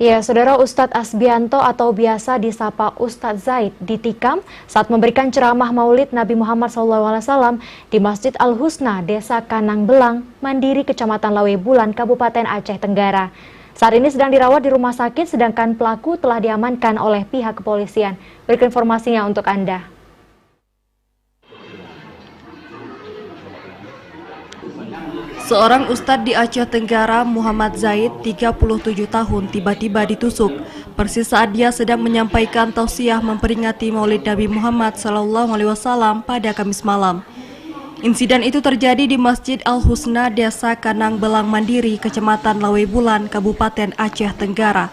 Ya, Saudara, Ustadz Asbianto atau biasa disapa Ustadz Zaid ditikam saat memberikan ceramah Maulid Nabi Muhammad SAW di Masjid Al-Husna, Desa Kanang Belang, Mandiri, Kecamatan Lawebulan, Kabupaten Aceh Tenggara. Saat ini sedang dirawat di rumah sakit, sedangkan pelaku telah diamankan oleh pihak kepolisian. Berikut informasinya untuk Anda. Seorang ustadz di Aceh Tenggara, Muhammad Zaid, 37 tahun, tiba-tiba ditusuk. Persis saat dia sedang menyampaikan tausiah memperingati Maulid Nabi Muhammad SAW pada Kamis malam. Insiden itu terjadi di Masjid Al-Husna, Desa Kanang Belang Mandiri, Kecamatan Lawebulan, Kabupaten Aceh Tenggara.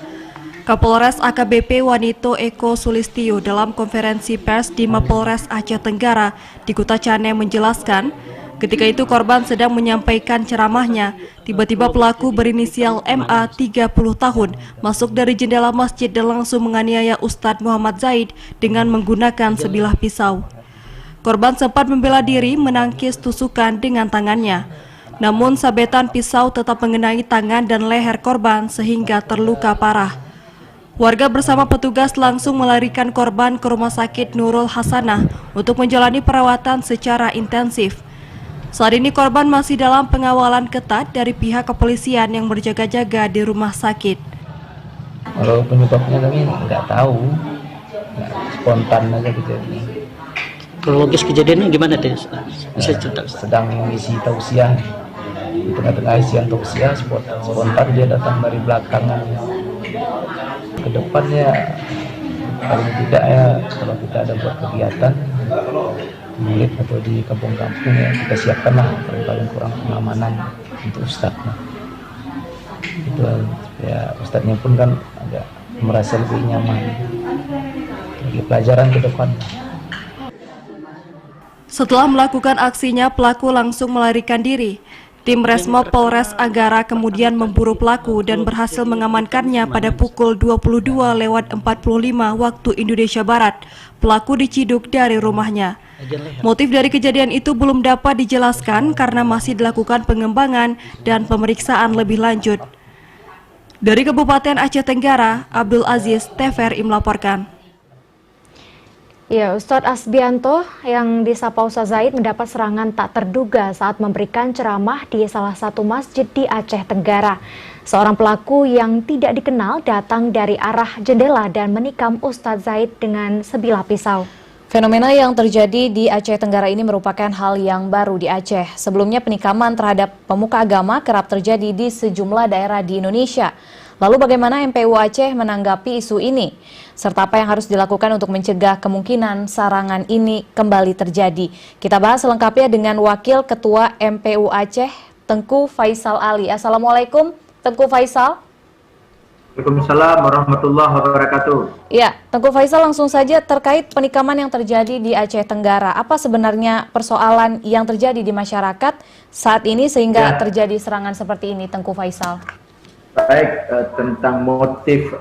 Kapolres AKBP Wanito Eko Sulistio dalam konferensi pers di Mapolres Aceh Tenggara di Kuta Cane menjelaskan, ketika itu korban sedang menyampaikan ceramahnya, tiba-tiba pelaku berinisial MA 30 tahun masuk dari jendela masjid dan langsung menganiaya Ustadz Muhammad Zaid dengan menggunakan sebilah pisau. Korban sempat membela diri menangkis tusukan dengan tangannya. Namun sabetan pisau tetap mengenai tangan dan leher korban sehingga terluka parah. Warga bersama petugas langsung melarikan korban ke Rumah Sakit Nurul Hasanah untuk menjalani perawatan secara intensif. Saat ini korban masih dalam pengawalan ketat dari pihak kepolisian yang berjaga-jaga di rumah sakit. Kalau penyebabnya kami nggak tahu, spontan aja kejadian. Kronologis kejadiannya gimana deh? Bisa cerita? Sedang mengisi tausiah, di tengah-tengah isian tausiah spontan dia datang dari belakang. Kedepannya paling tidak ya, kalau kita ada buat kegiatan Maulid atau di kampung-kampung ya kita siapkanlah paling kurang pengamanan untuk ustadznya. Itu ya, ustadznya pun kan agak merasa lebih nyaman bagi pelajaran ke depan. Setelah melakukan aksinya, pelaku langsung melarikan diri. Tim Resmob Polres Anggara kemudian memburu pelaku dan berhasil mengamankannya pada pukul 22:45 waktu Indonesia Barat. Pelaku diciduk dari rumahnya. Motif dari kejadian itu belum dapat dijelaskan karena masih dilakukan pengembangan dan pemeriksaan lebih lanjut. Dari Kabupaten Aceh Tenggara, Abdul Aziz, TVRI melaporkan. Ya, Ustadz Asbianto yang disapa Ustadz Zaid mendapat serangan tak terduga saat memberikan ceramah di salah satu masjid di Aceh Tenggara. Seorang pelaku yang tidak dikenal datang dari arah jendela dan menikam Ustadz Zaid dengan sebilah pisau. Fenomena yang terjadi di Aceh Tenggara ini merupakan hal yang baru di Aceh. Sebelumnya penikaman terhadap pemuka agama kerap terjadi di sejumlah daerah di Indonesia. Lalu bagaimana MPU Aceh menanggapi isu ini? Serta apa yang harus dilakukan untuk mencegah kemungkinan serangan ini kembali terjadi? Kita bahas selengkapnya dengan Wakil Ketua MPU Aceh, Tengku Faisal Ali. Assalamualaikum, Tengku Faisal. Waalaikumsalam warahmatullahi wabarakatuh. Ya, Tengku Faisal, langsung saja terkait penikaman yang terjadi di Aceh Tenggara. Apa sebenarnya persoalan yang terjadi di masyarakat saat ini sehingga terjadi serangan seperti ini, Tengku Faisal? Baik, tentang motif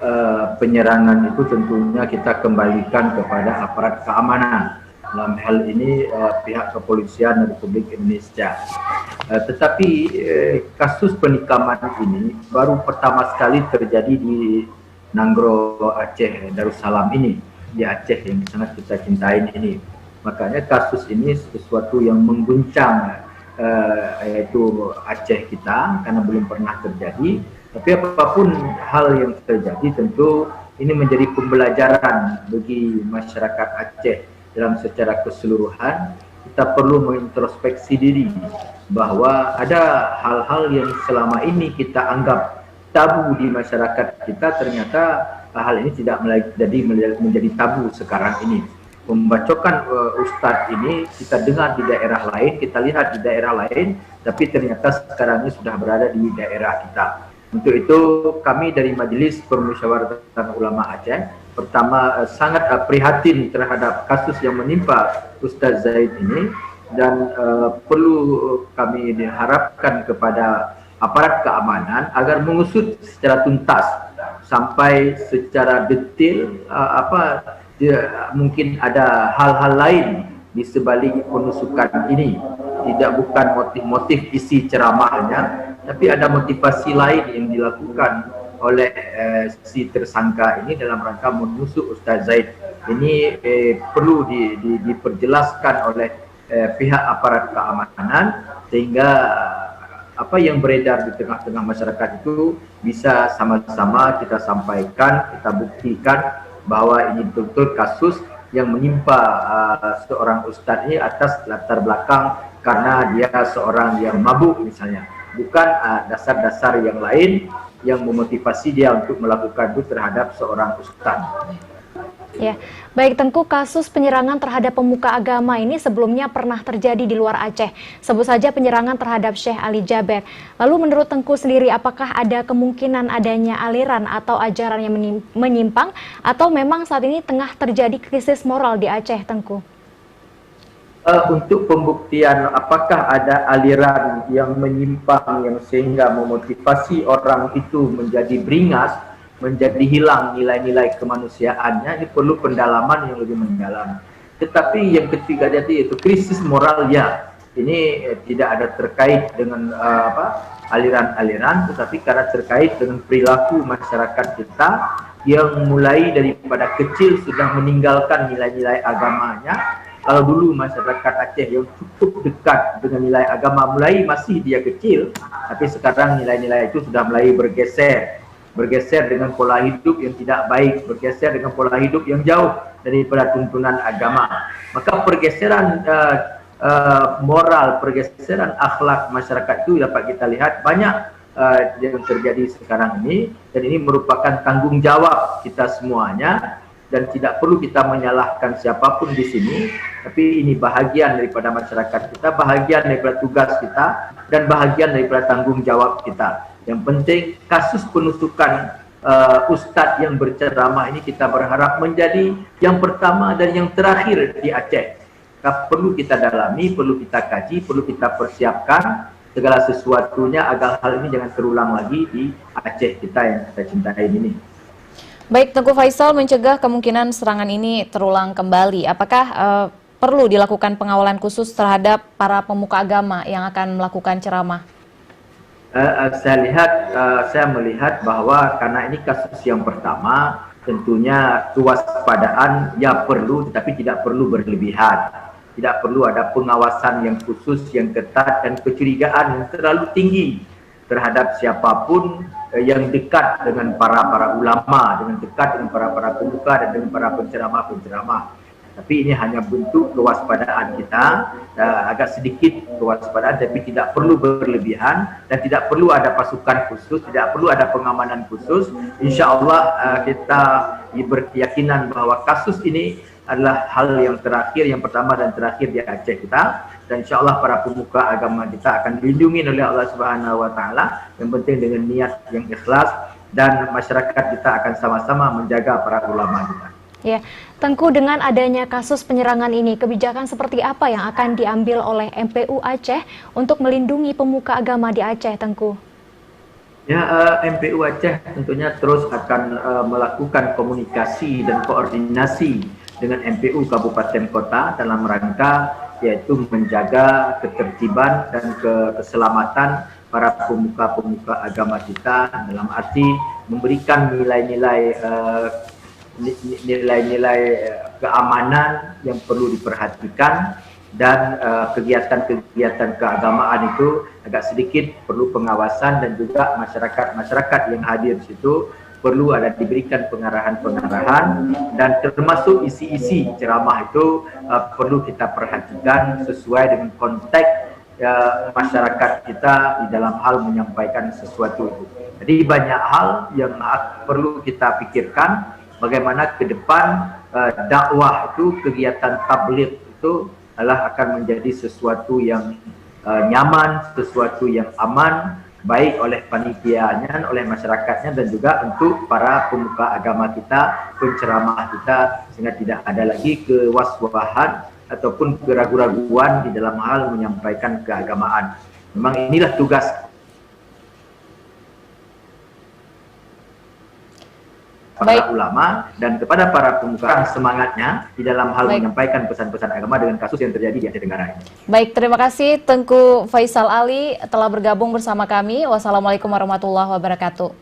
penyerangan itu tentunya kita kembalikan kepada aparat keamanan. Dalam hal ini pihak kepolisian Republik Indonesia. Tetapi kasus penikaman ini baru pertama sekali terjadi di Nanggro Aceh Darussalam ini, di Aceh yang sangat kita cintai ini. Makanya kasus ini sesuatu yang mengguncang yaitu Aceh kita karena belum pernah terjadi. Tapi apapun hal yang terjadi tentu ini menjadi pembelajaran bagi masyarakat Aceh dalam secara keseluruhan. Kita perlu mengintrospeksi diri bahwa ada hal-hal yang selama ini kita anggap tabu di masyarakat kita, ternyata hal ini tidak menjadi tabu sekarang ini. Membacokan ustadz ini kita dengar di daerah lain, kita lihat di daerah lain, tapi ternyata sekarang ini sudah berada di daerah kita. Untuk itu kami dari Majelis Permusyawaratan Ulama Aceh pertama sangat prihatin terhadap kasus yang menimpa Ustadz Zaid ini, dan perlu kami diharapkan kepada aparat keamanan agar mengusut secara tuntas sampai secara detail mungkin ada hal-hal lain di sebalik penusukan ini. Tidak bukan motif-motif isi ceramahnya, tapi ada motivasi lain yang dilakukan oleh si tersangka ini dalam rangka menusuk Ustaz Zaid. Ini perlu diperjelaskan oleh pihak aparat keamanan sehingga apa yang beredar di tengah-tengah masyarakat itu bisa sama-sama kita sampaikan, kita buktikan bahwa ini betul-betul kasus yang menimpa seorang ustadz ini atas latar belakang karena dia seorang yang mabuk misalnya, bukan dasar-dasar yang lain yang memotivasi dia untuk melakukan itu terhadap seorang ustadz. Ya, baik Tengku, kasus penyerangan terhadap pemuka agama ini sebelumnya pernah terjadi di luar Aceh. Sebut saja penyerangan terhadap Syekh Ali Jaber. Lalu menurut Tengku sendiri, apakah ada kemungkinan adanya aliran atau ajaran yang menyimpang, atau memang saat ini tengah terjadi krisis moral di Aceh, Tengku? Untuk pembuktian apakah ada aliran yang menyimpang yang sehingga memotivasi orang itu menjadi beringas, menjadi hilang nilai-nilai kemanusiaannya, ini perlu pendalaman yang lebih mendalam. Tetapi yang ketiga tadi itu krisis moral, ya ini tidak ada terkait dengan aliran-aliran, tetapi karena terkait dengan perilaku masyarakat kita yang mulai daripada kecil sudah meninggalkan nilai-nilai agamanya. Kalau dulu masyarakat Aceh yang cukup dekat dengan nilai agama mulai masih dia kecil, tapi sekarang nilai-nilai itu sudah mulai bergeser dengan pola hidup yang tidak baik, bergeser dengan pola hidup yang jauh daripada tuntunan agama. Maka pergeseran moral, pergeseran akhlak masyarakat itu dapat kita lihat banyak yang terjadi sekarang ini, dan ini merupakan tanggung jawab kita semuanya, dan tidak perlu kita menyalahkan siapapun di sini, tapi ini bahagian daripada masyarakat kita, bahagian daripada tugas kita, dan bahagian daripada tanggung jawab kita. Yang penting kasus penusukan ustadz yang berceramah ini kita berharap menjadi yang pertama dan yang terakhir di Aceh. Perlu kita dalami, perlu kita kaji, perlu kita persiapkan segala sesuatunya agar hal ini jangan terulang lagi di Aceh kita yang kita cintai ini. Baik, Tengku Faisal, mencegah kemungkinan serangan ini terulang kembali. Apakah perlu dilakukan pengawalan khusus terhadap para pemuka agama yang akan melakukan ceramah? Saya melihat bahwa karena ini kasus yang pertama, tentunya kewaspadaan ya perlu, tetapi tidak perlu berlebihan. Tidak perlu ada pengawasan yang khusus, yang ketat, dan kecurigaan yang terlalu tinggi terhadap siapapun yang dekat dengan para ulama, dengan dekat dengan para pemuka dan dengan para penceramah. Tapi ini hanya bentuk kewaspadaan kita, agak sedikit kewaspadaan, tapi tidak perlu berlebihan dan tidak perlu ada pasukan khusus, tidak perlu ada pengamanan khusus. Insya Allah kita berkeyakinan bahwa kasus ini adalah hal yang terakhir, yang pertama dan terakhir di Aceh kita, dan insya Allah para pemuka agama kita akan dilindungi oleh Allah Subhanahu Wa Taala. Yang penting dengan niat yang ikhlas, dan masyarakat kita akan sama-sama menjaga para ulama kita. Ya, Tengku, dengan adanya kasus penyerangan ini, kebijakan seperti apa yang akan diambil oleh MPU Aceh untuk melindungi pemuka agama di Aceh, Tengku? Ya, MPU Aceh tentunya terus akan melakukan komunikasi dan koordinasi dengan MPU Kabupaten Kota dalam rangka yaitu menjaga ketertiban dan keselamatan para pemuka-pemuka agama kita, dalam arti memberikan nilai-nilai keamanan yang perlu diperhatikan, dan kegiatan-kegiatan keagamaan itu agak sedikit perlu pengawasan, dan juga masyarakat yang hadir di situ perlu ada diberikan pengarahan-pengarahan, dan termasuk isi-isi ceramah itu perlu kita perhatikan sesuai dengan konteks masyarakat kita di dalam hal menyampaikan sesuatu itu. Jadi banyak hal yang perlu kita pikirkan, bagaimana ke depan dakwah itu, kegiatan tabligh itu adalah akan menjadi sesuatu yang nyaman, sesuatu yang aman, baik oleh panitianya, oleh masyarakatnya, dan juga untuk para pemuka agama kita, penceramah kita, sehingga tidak ada lagi kewaswahan ataupun keraguan-raguan di dalam hal menyampaikan keagamaan. Memang inilah tugas para ulama dan kepada para pemuka, semangatnya di dalam hal menyampaikan pesan-pesan agama dengan kasus yang terjadi di Aceh Tenggara ini. Baik, terima kasih Tengku Faisal Ali telah bergabung bersama kami. Wassalamualaikum warahmatullahi wabarakatuh.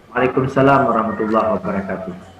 Waalaikumsalam warahmatullahi wabarakatuh.